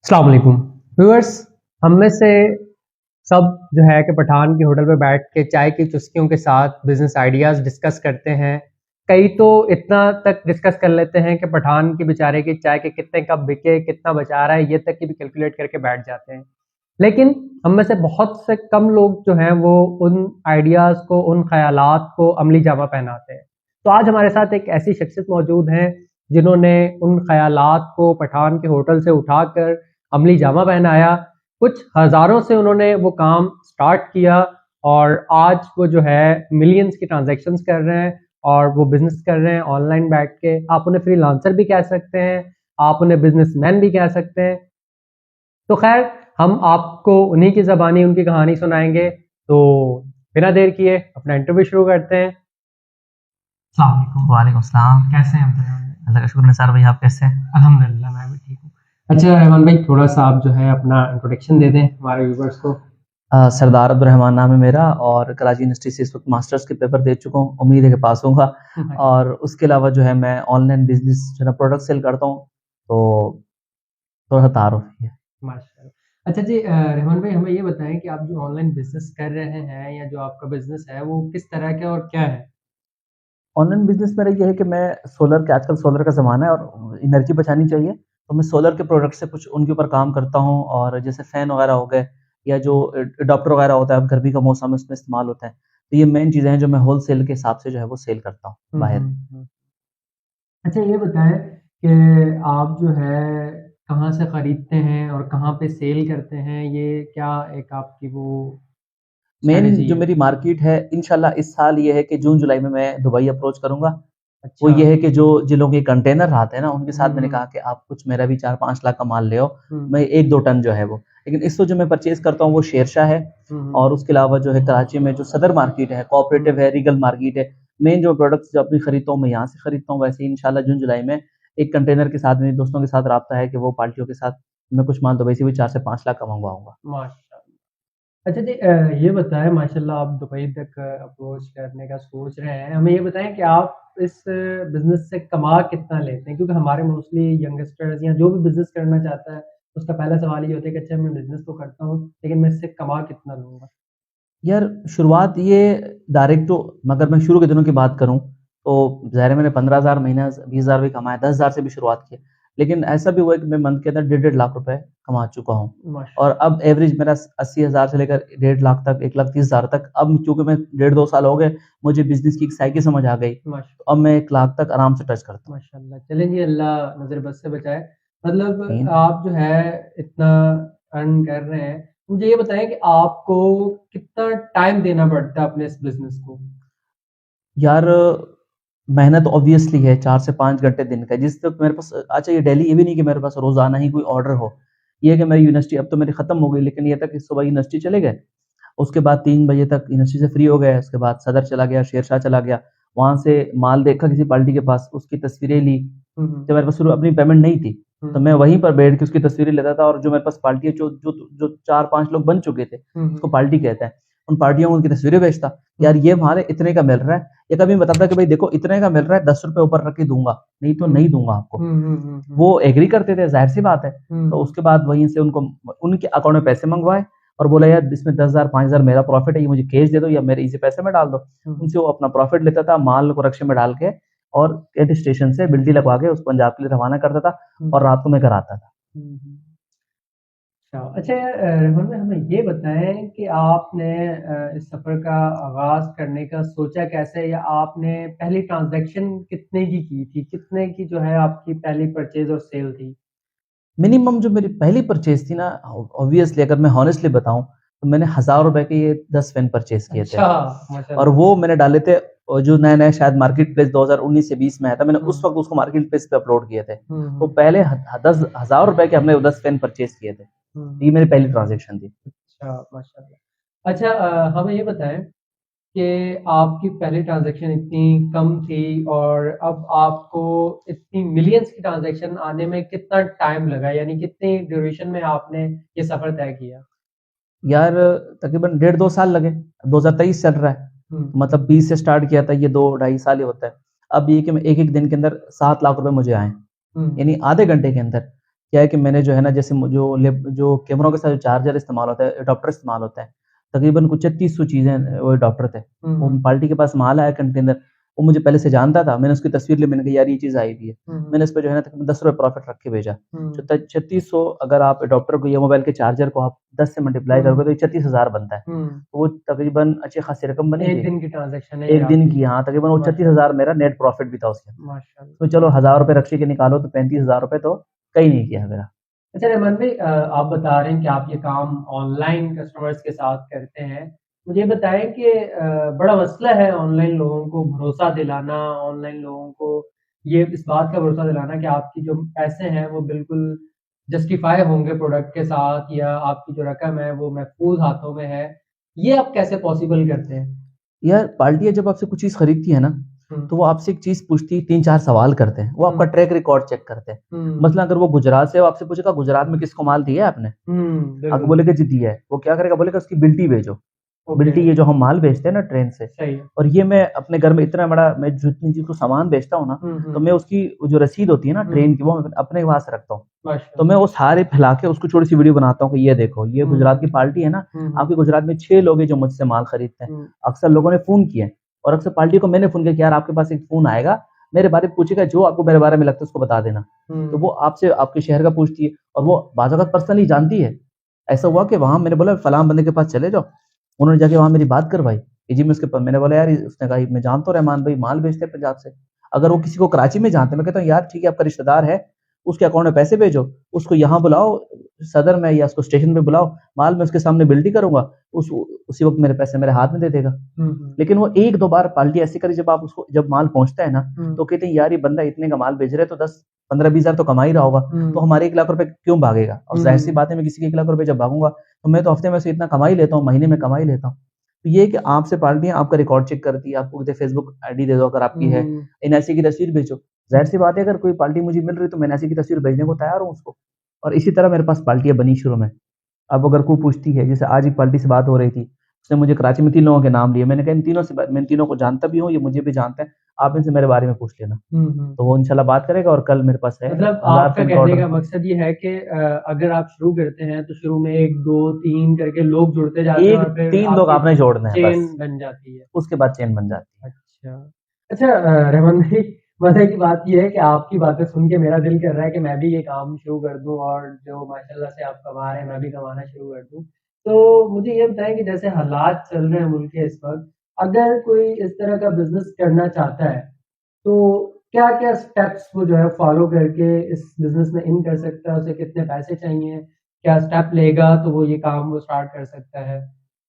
अस्सलाम वालेकुम व्यूअर्स। हम में से सब जो है कि पठान की होटल पे बैठ के चाय की चुस्कियों के साथ बिजनेस आइडियाज़ डिस्कस करते हैं। कई तो इतना तक डिस्कस कर लेते हैं कि पठान की बेचारे की चाय के कितने कप बिके, कितना बचा रहा है, ये तक की भी कैलकुलेट करके बैठ जाते हैं। लेकिन हम में से बहुत से कम लोग जो हैं वो उन आइडियाज़ को, उन ख़यालात को अमली जामा पहनाते हैं। तो आज हमारे साथ एक ऐसी शख्सियत मौजूद हैं जिन्होंने उन ख़यालात को पठान के होटल से उठाकर अमली जामा पहनाया। कुछ हज़ारों से उन्होंने वो काम स्टार्ट किया और आज वो जो है मिलियंस की ट्रांज़ैक्शंस कर रहे हैं और वो बिज़नेस कर रहे हैं ऑनलाइन बैठ के। आप उन्हें फ्रीलांसर भी कह सकते हैं, आप उन्हें बिज़नेसमैन भी कह सकते हैं। तो ख़ैर हम आपको उन्हीं की ज़बानी उनकी कहानी सुनाएँगे। तो बिना देर किए अपना इंटरव्यू शुरू करते हैं। अस्सलाम वालेकुम। वालेकुम सलाम। कैसे हैं आप? अल्लाह का शुक्र निसार भाई, आप कैसे हैं? अल्हम्दुलिल्लाह मैं भी ठीक हूँ। अच्छा रहमान भाई, थोड़ा-सा आप जो है अपना इंट्रोडक्शन दे दें हमारे व्यूअर्स को। सरदार अब्दुर्रहमान नाम है मेरा और कराची यूनिवर्सिटी से इस वक्त मास्टर्स के पेपर दे चुका हूँ, उम्मीद है कि पास होऊंगा। और उसके अलावा जो है मैं ऑनलाइन बिजनेस जो है ना प्रोडक्ट सेल करता हूँ, तो थोड़ा सा तारुफ है। माशाल्लाह। अच्छा जी, रहमान भाई हमें ये बताएँ कि आप जो ऑनलाइन बिज़नेस कर रहे हैं या जो आपका बिज़नेस है वो किस तरह का और क्या है? ऑनलाइन बिजनेस मेरा ये है कि मैं सोलर के आजकल सोलर का ज़माना है और एनर्जी बचानी चाहिए, तो मैं सोलर के प्रोडक्ट से कुछ उनके ऊपर काम करता हूँ। और जैसे फ़ैन वगैरह हो गए या जो एडाप्टर वगैरह होता है, अब गर्मी का मौसम है उसमें इस्तेमाल होता है। तो ये मेन चीज़ें हैं जो मैं होलसेल के हिसाब से जो है वो सेल करता हूँ हुँ, बाहर। हुँ, हुँ। अच्छा ये बताएँ कि आप जो है कहाँ से खरीदते हैं और कहाँ पे सेल करते हैं? ये क्या एक आपकी वो मेन स्ट्रैटेजी जो है? मेरी मार्केट है इंशाल्लाह इस साल ये है कि जून-जुलाई में मैं दुबई अप्रोच करूँगा। वो अच्छा। ये है कि जो जिन लोगों के कंटेनर आते हैं ना, उनके हुँ, साथ मैंने हुँ। कहा कि आप कुछ मेरा भी 4-5 लाख का माल ले आओ, हुँ। मैं 1-2 टन जो है वो। लेकिन इस वक़्त जो मैं परचेज़ करता हूँ वो शेरशाह है। हुँ, हुँ। और उसके अलावा जो है कराची में जो सदर मार्केट है, हुँ। कोऑपरेटिव है, रीगल मार्केट है। मेन जो प्रोडक्ट्स जो अपनी खरीदता हूँ मैं यहाँ से खरीदता हूँ। वैसे ही इंशाल्लाह जून-जुलाई में एक कंटेनर के साथ मेरे दोस्तों के साथ राब्ता है कि वो पार्टियों के साथ मैं कुछ माल दुबई से भी 4 से 5 लाख का मँगवाऊँगा। माशाल्लाह। अच्छा जी, ये बताएँ माशाल्लाह आप दुबई तक अप्रोच करने का सोच रहे हैं। हमें ये बताएँ कि आप इस बिज़नेस से कमा कितना लेते हैं? क्योंकि हमारे मोस्टली यंगस्टर्स या जो भी बिज़नेस करना चाहता है, उसका पहला सवाल ये होता है कि अच्छा मैं बिज़नेस तो करता हूँ, लेकिन मैं इससे कमा कितना लूँगा? यार शुरुआत ये डायरेक्ट तो अगर मैं शुरू के दिनों की बात करूँ, तो ज़ाहिर है मैंने 15,000 महीना 20,000 भी कमाए, 10,000 से भी शुरुआत की। लेकिन ऐसा भी हुआ है कि मैं मंथ के अंदर डेढ़ डेढ़ लाख रुपए कमा चुका हूँ। और माशाल्लाह। अब एवरेज मेरा 80,000 से लेकर डेढ़ लाख तक, 1,30,000 तक। अब चूँकि मैं डेढ़ 2 साल हो गए, मुझे बिज़नेस की एक साइकिल समझ आ गई। माशा तो अब मैं 1 लाख तक आराम से टच करता हूँ। माशाल्लाह। चलें जी, अल्लाह नज़र बद से बचाए। मतलब आमीन। आप जो है इतना अर्न कर रहे हैं, मुझे ये बताएँ कि आपको कितना टाइम देना पड़ता है अपने इस बिज़नेस को? यार मेहनत ऑब्वियसली है, 4 से 5 घंटे दिन का। जिस तक मेरे पास अच्छा ये डेली ये भी नहीं कि मेरे पास रोज़ाना ही कोई ऑर्डर हो। ये है कि मेरी यूनिवर्सिटी अब तो मेरी खत्म हो गई, लेकिन ये था कि सुबह यूनिवर्सिटी चले गए, उसके बाद 3 बजे तक यूनिवर्सिटी से फ्री हो गए, उसके बाद सदर चला गया, शेरशाह चला गया, वहाँ से माल देखा किसी पार्टी के पास, उसकी तस्वीरें ली। हुँ, हुँ। जब मेरे पास शुरू अपनी पेमेंट नहीं थी, हुँ, तो हुँ। मैं वहीं पर बैठ के उसकी तस्वीरें लेता था। और जो मेरे पास पार्टी है जो 4-5 लोग बन चुके थे, हुँ, उसको हुँ। पार्टी कहते हैं, उन पार्टियों को उनकी तस्वीरें भेजता। हुँ, यार हुँ। ये माल है, इतने का मिल रहा है। या कभी बताता कि भाई देखो इतने का मिल रहा है, ₹10 ऊपर रख के दूँगा, नहीं तो हुँ, नहीं हुँ। दूँगा आपको। हुँ, हुँ, हुँ, हुँ। वो एग्री करते थे, ज़ाहिर-सी बात है। हुँ, तो हुँ। उसके बाद वहीं से उनको उनके अकाउंट में पैसे मंगवाए और बोला यार इसमें 10,000 5,000 मेरा प्रॉफ़िट है, ये मुझे कैश दे दो या मेरे इसी पैसे में डाल दो। हुँ, हुँ। उनसे वो अपना प्रॉफ़िट लेता था, माल को रक्शे में डाल के और एट स्टेशन से बिल्टी लगवा के उसको पंजाब के लिए रवाना करता था हुँ, और हुँ। रात को मैं घर आता था। हुँ, हुँ। अच्छा यार, रहमान भाई हमें ये बताएँ कि आपने इस सफ़र का आगाज़ करने का सोचा कैसे या आपने पहली ट्रांज़ैक्शन कितने की थी? कितने की जो है आपकी पहली परचेज़ और सेल थी? मिनिमम जो मेरी पहली परचेज़ थी ना, ऑब्वियसली अगर मैं हॉनेस्टली बताऊँ, तो मैंने ₹1000 के ये 10 पेन परचेज़ किए थे। अच्छा, और माशाल्लाह। वो मैंने डाले थे जो नया-नया शायद मार्केट प्लेस 2019 से 20 में आया था, मैंने हुँ, उस वक़्त उसको मार्केट प्लेस पे अपलोड किए थे। हुँ, तो हुँ, पहले ह 10 ₹1000 के हमने वो 10 पेन परचेज़ किए थे। हुँ, ये हुँ। मेरी पहली ट्रांज़ैक्शन थी। अच्छा, माशाल्लाह। अच्छा, हमें ये बताएँ कि आपकी पहली ट्रांज़ैक्शन इतनी कम थी और अब आपको इतनी मिलियंस की ट्रांज़ैक्शन आने में कितना टाइम लगा? यानी कितनी ड्यूरेशन में आपने ये सफ़र तय किया? यार तकरीबन डेढ़ 2 साल लगे, 2023 चल रहा है, हुँ, मतलब 20 से स्टार्ट किया था, ये 2 ढाई साल ही होता है। अब ये कि मैं एक-एक दिन के अंदर 7 लाख रुपए मुझे आए, हुँ, यानी आधे घंटे के अंदर। क्या है कि मैंने जो है ना, जैसे जो कैमरों के साथ जो चार्जर इस्तेमाल होता है, अडॉप्टर इस्तेमाल होता है, तकरीबन कुछ 3600 चीज़ें वो अडॉप्टर थे। वो पार्टी के पास माल आया कंटेनर, वो मुझे पहले से जानता था, मैंने उसकी तस्वीर ली, मैंने कहा यार ये चीज़ आई हुई है। मैंने इस पे जो है ना तकरीबन ₹10 प्रॉफ़िट रख के भेजा। तो 3600 अगर आप अडॉप्टर को या मोबाइल के चार्जर को आप 10 से मल्टीप्लाई करोगे तो ये 36,000 बनता है। तो वो तकरीबन अच्छी खासी रकम बनी एक थी। दिन की ट्रांजैक्शन है ये एक दिन आपकी। की, हाँ, तकरीबन वो माशाल्लाह 36,000 मेरा नेट प्रॉफ़िट भी था उसके अंदर। माशाल्लाह। तो चलो ₹1000 रख के निकालो तो ₹35,000 तो कहीं नहीं किया मेरा। अच्छा रहमान भाई, आप बता रहे हैं कि आप ये काम ऑनलाइन कस्टमर्स के साथ करते हैं। मुझे बताएं कि बड़ा मसला है ऑनलाइन लोगों को भरोसा दिलाना, ऑनलाइन लोगों को ये इस बात का भरोसा दिलाना कि आपकी जो पैसे हैं वो बिल्कुल जस्टिफाई होंगे प्रोडक्ट के साथ, या आपकी जो रकम है वो महफूज हाथों में है। ये आप कैसे पॉसिबल करते हैं? यार पार्टियाँ जब आपसे कुछ चीज़ खरीदती है ना, हुँ, तो वो आपसे एक चीज़ पूछती है, 3-4 सवाल करते हैं। वो आपका हुँ, ट्रैक रिकॉर्ड चेक करते हैं। हुँ, मसलन अगर वो गुजरात से है, वो आपसे पूछेगा गुजरात में किसको माल दिया है आपने? अगर बिल्कुल, बोलेगा जी दिया है, वो क्या करेगा, बोलेगा उसकी बिल्टी भेजो। ओके, बिल्टी, ये जो हम माल भेजते हैं ना ट्रेन से, सही है। और ये मैं अपने घर में इतना बड़ा, मैं जितनी चीज़ को सामान बेचता हूँ ना, हुँ, तो मैं हुँ, उसकी वो जो रसीद होती है ना हुँ, ट्रेन की, वो मैं अपने पास रखता हूँ। तो मैं माशाल्लाह। वो सारे फैला के उसको छोटी-सी वीडियो बनाता हूँ कि ये देखो, ये हुँ, गुजरात की पार्टी है ना, हुँ, हुँ, आपके गुजरात में 6 लोग हैं जो मुझसे माल खरीदते हैं। हुँ, अक्सर लोगों ने फ़ोन किया है, और अक्सर पार्टी को मैंने फ़ोन किया कि यार आपके पास एक फ़ोन आएगा, मेरे बारे में पूछेगा, जो आपको मेरे बारे में लगता है उसको बता देना। तो वो हुँ, आपसे आपके शहर का पूछती है, और वो बाज़ औक़ात पर्सनली जानती है। ऐसा हुआ कि वहाँ मैंने बोला फलाँ बंदे के पास चले जाओ, उन्होंने जाके वहाँ मेरी बात करवाई कि जी मैं उसके प मैंने बोला यार उसने कहा मैं जानता हूँ रहमान भाई, माल भेजते हैं पंजाब से। अगर वो किसी को कराची में जानते हैं, मैं कहता हूँ यार ठीक है आपका रिश्तेदार है, उसके अकाउंट में पैसे भेजो, उसको यहाँ बुलाओ सदर में या उसको स्टेशन पे बुलाओ, माल मैं उसके सामने बिल्टी करूँगा, उसी वक़्त मेरे पैसे मेरे हाथ में दे देगा। हुँ, हुँ, लेकिन वो 1-2 बार पार्टी ऐसी करी, जब माल पहुँचता है ना, हुँ, तो कहते हैं यार ये बंदा इतने का माल भेज रहा है तो 10 15-20 हज़ार तो कमा ही रहा होगा, तो हुँ, हमारे 1 लाख रुपए क्यों भागेगा? और ज़ाहिर-सी हुँ, बात है मैं किसी के 1 लाख रुपए जब भागूँगा, तो मैं तो हफ्ते में से इतना कमा ही लेता हूँ, महीने में कमा ही लेता हूँ। तो ये है कि आपसे पार्टियाँ आपका रिकॉर्ड चेक करती है, आपको कहते हैं फेसबुक आईडी दे दो अगर आपकी है, हुँ, एनआईसी की तस्वीर भेजो। ज़ाहिर-सी बात है अगर कोई पार्टी मुझे मिल रही है तो मैं एनआईसी की तस्वीर भेजने को तैयार हूँ उसको। और इसी तरह मेरे पास पार्टियाँ बनी शुरू में। अब अगर कोई पूछती है, जैसे आज एक पार्टी से बात हो रही थी, उसने मुझे कराची में 3 लोगों के नाम लिए, मैंने कहा इन तीनों से मैं इन तीनों को जानता भी हूँ, ये मुझे भी जानते हैं, आप इनसे मेरे बारे में पूछ लेना। हुँ, हुँ। तो वो इंशाल्लाह बात करेगा, और कल मेरे पास है मतलब 1000 आपका पेन का कहने ऑर्डर। का मकसद ये है कि अगर आप शुरू करते हैं तो शुरू में 1, 2, 3 करके लोग जुड़ते जाते हैं एक और फिर 3 लोग आपकी आपने जोड़ने हैं चेन बस, बन जाती है। उसके बाद चेन बन जाती है। अच्छा। अच्छा, रहमान भाई, मज़े की बात ये है कि आपकी बातें सुन के मेरा दिल कर रहा है कि मैं भी ये काम शुरू कर दूँ और जो माशाल्लाह से आप कमा रहे हैं, मैं भी कमाना शुरू कर दूँ। तो मुझे ये बताएँ कि जैसे हालात चल रहे हैं मुल्क के इस वक़्त, अगर कोई इस तरह का बिज़नेस करना चाहता है, तो क्या-क्या स्टेप्स वो जो है फ़ॉलो करके इस बिज़नेस में इन कर सकता है? उसे कितने पैसे चाहिए? क्या स्टेप लेगा तो वो ये काम वो स्टार्ट कर सकता है?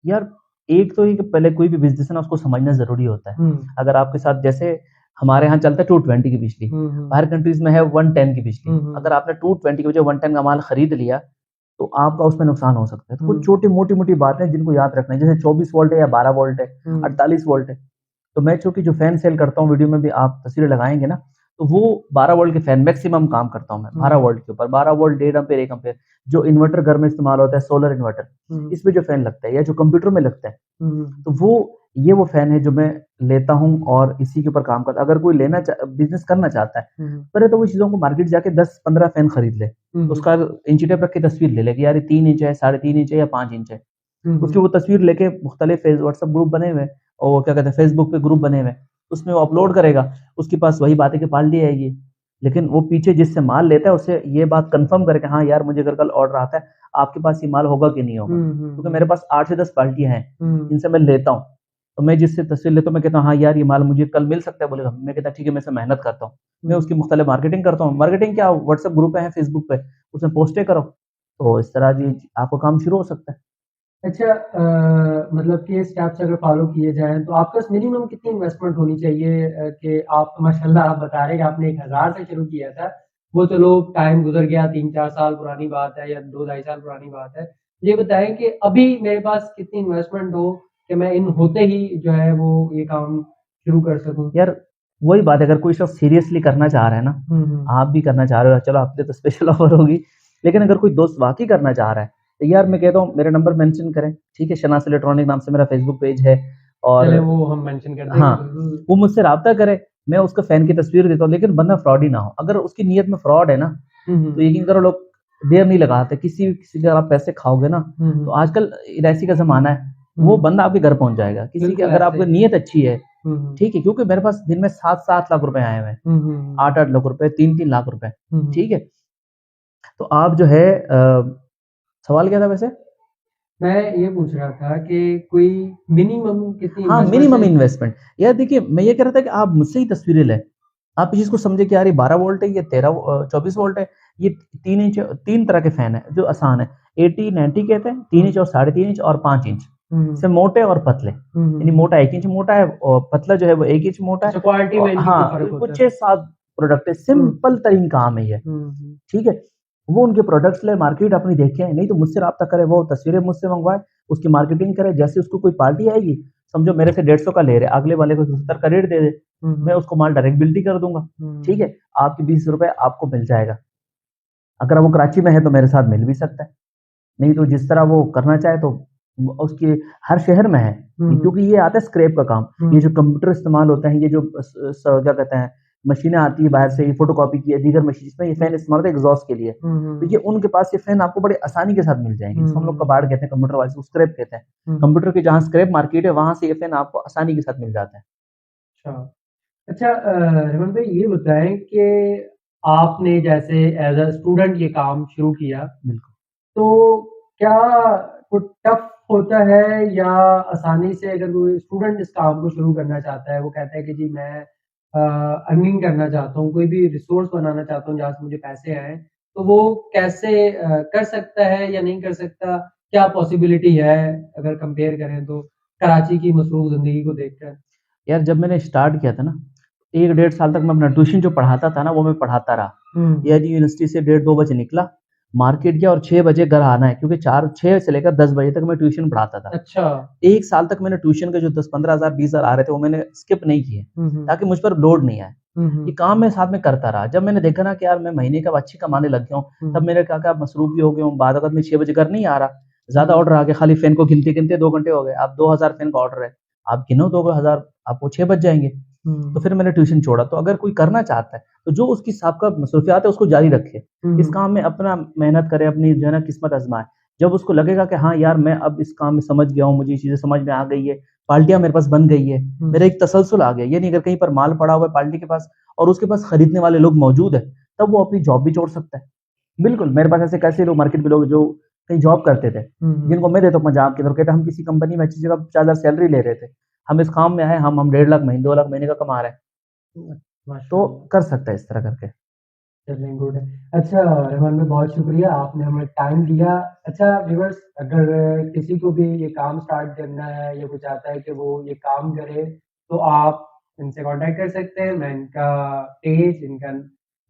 यार, एक तो ये कि पहले कोई भी बिज़नेस है ना उसको समझना ज़रूरी होता है। हुँ। अगर आपके साथ जैसे हमारे यहाँ चलता है 220 की बिजली, हुँ, हुँ। बाहर कंट्रीज़ में है 110 की बिजली। हुँ, हुँ। अगर आपने 220 की बजाय 110 का माल खरीद लिया, तो आपका उसमें नुकसान हो सकता है। तो कुछ हुँ, छोटी मोटी-मोटी बातें हैं जिनको याद रखना है, जैसे 24 वोल्ट है या 12 वोल्ट है, हुँ, 48 वोल्ट है। तो मैं चूँकि जो फ़ैन सेल करता हूँ, वीडियो में भी आप तस्वीरें लगाएँगे ना, तो वो 12 वोल्ट के फ़ैन मैक्सिमम काम करता हूँ मैं, 12 हुँ, वोल्ट के ऊपर, 12 वोल्ट, 1.5 एम्पीयर, 1 एम्पीयर। जो इन्वर्टर घर में इस्तेमाल होता है, सोलर इन्वर्टर, हुँ, इसमें जो फ़ैन लगता है या जो कंप्यूटर में लगता है, हुँ, तो वो फ़ैन है जो मैं लेता हूँ और इसी के ऊपर काम करता हूँ। अगर कोई बिज़नेस करना चाहता है, हुँ, पहले तो वो चीज़ों को मार्केट जाके 10-15 फ़ैन खरीद ले। हुँ, हुँ, उसका इंची टेप रख के तस्वीर ले ले कि यार ये 3 इंच है, साढ़े 3 इंच है या 5 इंच है। हुँ, उसकी हुँ, वो तस्वीर लेके मुख्तलिफ व्हाट्सएप ग्रुप बने हुए हैं और क्या कहते हैं फेसबुक पे ग्रुप बने हुए हैं, उसमें वो अपलोड करेगा, उसके पास वही बात है कि पार्टी आएगी। लेकिन वो पीछे जिससे माल लेता है उससे ये बात कन्फर्म करे कि हाँ यार मुझे अगर कल ऑर्डर आता है, आपके पास ये माल होगा कि नहीं होगा? हुँ, हुँ, क्योंकि हुँ, मेरे पास 8 से 10 पार्टियाँ हैं, हुँ, जिनसे मैं लेता हूँ। तो मैं जिससे तस्वीर लेता हूँ मैं कहता हूँ हाँ यार ये माल मुझे कल मिल सकता है बोलेगा, मैं कहता ठीक है मैं इसमें मेहनत करता हूँ। मैं हुँ। उसकी मुख्तलिफ मार्केटिंग करता हूँ। मार्केटिंग क्या व्हाट्सएप ग्रुप है फेसबुक पे, उसमें पोस्टें करो, तो इस तरह जी आपका काम शुरू हो सकता है। अच्छा, मतलब कि स्टेप्स अगर फ़ॉलो किए जाएँ तो आपके पास मिनिमम कितनी इन्वेस्टमेंट होनी चाहिए, कि आप माशाल्लाह आप बता रहे हैं कि आपने 1000 से शुरू किया था। वो चलो टाइम गुज़र गया, 3-4 साल पुरानी बात है या 2 ढाई साल पुरानी बात है। ये बताएँ कि अभी मेरे पास कितनी इन्वेस्टमेंट हो कि मैं इन होते ही जो है वो ये काम शुरू कर सकूँ? यार, वही बात है अगर कोई शख्स सीरियसली करना चाह रहा है ना, हुँ, हुँ। आप भी करना चाह रहे हो, चलो आपके लिए तो स्पेशल ऑफर होगी। लेकिन अगर कोई दोस्त वाक़ई करना चाह रहा है, तो यार मैं कहता हूँ मेरा नंबर मेंशन करें, ठीक है? शनास इलेक्ट्रॉनिक नाम से मेरा फ़ेसबुक पेज है और चलें वो हम मेंशन कर देंगे हाँ, बिल्कुल। वो मुझसे राब्ता करे, मैं उसको फ़ैन की तस्वीर देता हूँ, लेकिन बंदा फ्रॉडी ना हो। अगर उसकी नीयत में फ्रॉड है ना, हुँ, तो हुँ। यकीन करो लोग देर नहीं लगाते, किसी के अगर आप पैसे खाओगे ना, तो आजकल एलआईसी का ज़माना है, वो बंदा आपके घर पहुँच जाएगा। किसी की बिल्कुल अगर ऐसे आपकी ही। नीयत अच्छी है, ठीक है, क्योंकि मेरे पास दिन में 7-7 लाख रुपए आए हुए हैं, 8-8 लाख रुपए, 3-3 लाख रुपए, ठीक है? तो आप जो है सवाल क्या था वैसे? मैं ये पूछ रहा था कि कोई मिनिमम कितनी हाँ, इन्वेस्टमेंट मिनिमम से। इन्वेस्टमेंट। यार देखिए, मैं ये कह रहा था कि आप मुझसे ही तस्वीरें लें। आप इस चीज़ को समझे कि यार ये 12 वोल्ट है, ये 24 वोल्ट है, ये 3 इंच 3 तरह के फैन है जो आसान है। 80, 90 कहते हैं, 3 इंच और 3.5 इंच और 5 इंच। इसमें मोटे और पतले। यानी मोटा 1 इंच मोटा है और पतला जो है वो 1 इंच मोटा अच्छा, है। क्वालिटी में और इनकी कुछ हाँ, फ़र्क कुछ होता है। 6-7 प्रोडक्ट है, सिंपल तरीन काम है ये, ठीक है? वो उनके प्रोडक्ट्स ले, मार्केट अपनी देखें, नहीं तो मुझसे राब्ता करे, वो तस्वीरें मुझसे मँगवाए, उसकी मार्केटिंग करे, जैसे उसको कोई पार्टी आएगी, समझो मेरे से 150 का ले रहे, अगले वाले को 70 का रेट दे दे, मैं उसको माल डायरेक्ट बिल्टी कर दूँगा, ठीक है? आपके 20 रुपए आपको मिल जाएगा। अगर वो कराची में है तो मेरे साथ मिल भी सकता है, नहीं तो जिस तरह वो करना चाहे तो उसकी हर शहर में है, क्योंकि ये आता है स्क्रैप का काम। ये जो कंप्यूटर इस्तेमाल होता है, ये जो क्या कहते हैं, मशीनें आती है बाहर से, ये फोटोकॉपी की या दीगर मशीन जिसमें ये फैन इस्तेमाल होता है एग्जॉस्ट के लिए, तो ये उनके पास ये फैन आपको बड़े आसानी के साथ मिल जाएंगे, जिसको हम लोग कबाड़ कहते हैं, कंप्यूटर वाले स्क्रैप कहते हैं। कंप्यूटर की जहाँ स्क्रैप मार्केट है वहां से ये फैन आपको आसानी के साथ मिल जाता है। अच्छा। अच्छा, रेमन भाई ये बताएँ कि आपने जैसे एज़ अ स्टूडेंट ये काम शुरू किया, बिल्कुल। तो क्या कुछ टफ़ होता है या आसानी से अगर कोई स्टूडेंट इस काम को शुरू करना चाहता है, वो कहता है कि जी मैं अर्निंग करना चाहता हूँ, कोई भी रिसोर्स बनाना चाहता हूँ जहाँ से मुझे पैसे आएँ, तो वो कैसे कर सकता है या नहीं कर सकता? क्या पॉसिबिलिटी है अगर कंपेयर करें तो कराची की मसरूफ़ ज़िंदगी को देखकर? यार जब मैंने स्टार्ट किया था ना, 1 डेढ़ साल तक मैं अपना ट्यूशन जो पढ़ाता था ना, वो मैं पढ़ाता रहा। यानी यूनिवर्सिटी से डेढ़ 2 बजे निकला, मार्केट गया और 6 बजे घर आना है, क्योंकि 6 से लेकर 10 बजे तक मैं ट्यूशन पढ़ाता था। अच्छा। 1 साल तक मैंने ट्यूशन के जो 10-15,000 20,000 आ रहे थे, वो मैंने स्किप नहीं किए, ताकि मुझ पर लोड नहीं आए। ये काम मैं साथ में करता रहा। जब मैंने देखा ना कि यार मैं महीने का अच्छी कमाने लग गया हूँ, तब मैंने कहा कि अब मसरूफ़ भी हो गया हूँ, बाद अगर मैं 6 बजे घर नहीं आ रहा, ज़्यादा ऑर्डर आ गया, खाली फ़ैन को गिनते-गिनते 2 घंटे हो गए, अब 2,000 फ़ैन का ऑर्डर है। आप गिनो 2,000, आपको 6 बज जाएँगे। तो फिर मैंने ट्यूशन छोड़ा। तो अगर कोई करना चाहता है, तो जो उसकी साबका मसरूफ़ियात है उसको जारी रखे। इस काम में अपना मेहनत करे, अपनी जो है ना किस्मत आज़माए। जब उसको लगेगा कि हाँ यार मैं अब इस काम में समझ गया हूँ, मुझे ये चीज़ें समझ में आ गई है, पार्टियाँ मेरे पास बन गई है, मेरा एक तसलसल आ गया। ये नहीं, अगर कहीं पर माल पड़ा हुआ है पार्टी के पास और उसके पास खरीदने वाले लोग मौजूद हैं, तब वो अपनी जॉब भी छोड़ सकता है। बिल्कुल, मेरे पास ऐसे कैसे लोग मार्केट में लोग जो कहीं जॉब करते थे, जिनको मैं देता हूँ पंजाब के अंदर, कहते हैं हम किसी कंपनी में अच्छी जगह 4,000 सैलरी ले रहे थे। हम इस काम में आए, हम 1.5 लाख महीने 2 लाख महीने का कमा रहे हैं। तो माशाअल्लाह। कर सकता है इस तरह करके। चलिए गुड है। अच्छा रहमान भाई, बहुत शुक्रिया आपने हमें टाइम दिया। अच्छा व्यूअर्स, अगर किसी को भी ये काम स्टार्ट करना है या वो चाहता है कि वो ये काम करे, तो आप इनसे कॉन्टैक्ट कर सकते हैं। मैं इनका पेज, इनका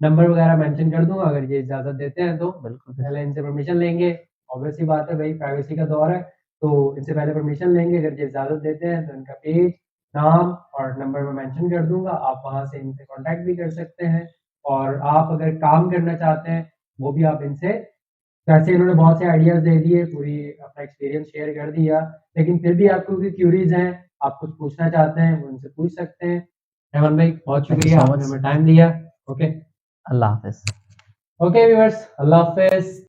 नंबर वगैरह मेंशन कर दूँगा अगर ये इजाज़त देते हैं तो। बिल्कुल, पहले बिल्कुल। इनसे परमिशन लेंगे, ऑब्वियस सी बात है भई, प्राइवेसी का दौर है, तो इनसे पहले परमिशन लेंगे। अगर ये इजाज़त देते हैं तो इनका पेज, नाम और नंबर मैं मेंशन कर दूँगा। आप वहाँ से इनसे कॉन्टैक्ट भी कर सकते हैं। और आप अगर काम करना चाहते हैं, वो भी आप इनसे, वैसे इन्होंने बहुत से आइडियाज़ दे दिए, पूरी अपना एक्सपीरियंस शेयर कर दिया, लेकिन फिर भी आपको कोई क्यूरीज़ हैं, आप कुछ पूछना चाहते हैं, वो उनसे पूछ सकते हैं। रहमान भाई, बहुत थैंक यू शुक्रिया, सो आपने मच। हमें टाइम दिया। ओके। अल्लाह हाफ़िज़। ओके व्यूअर्स, अल्लाह हाफ़िज़।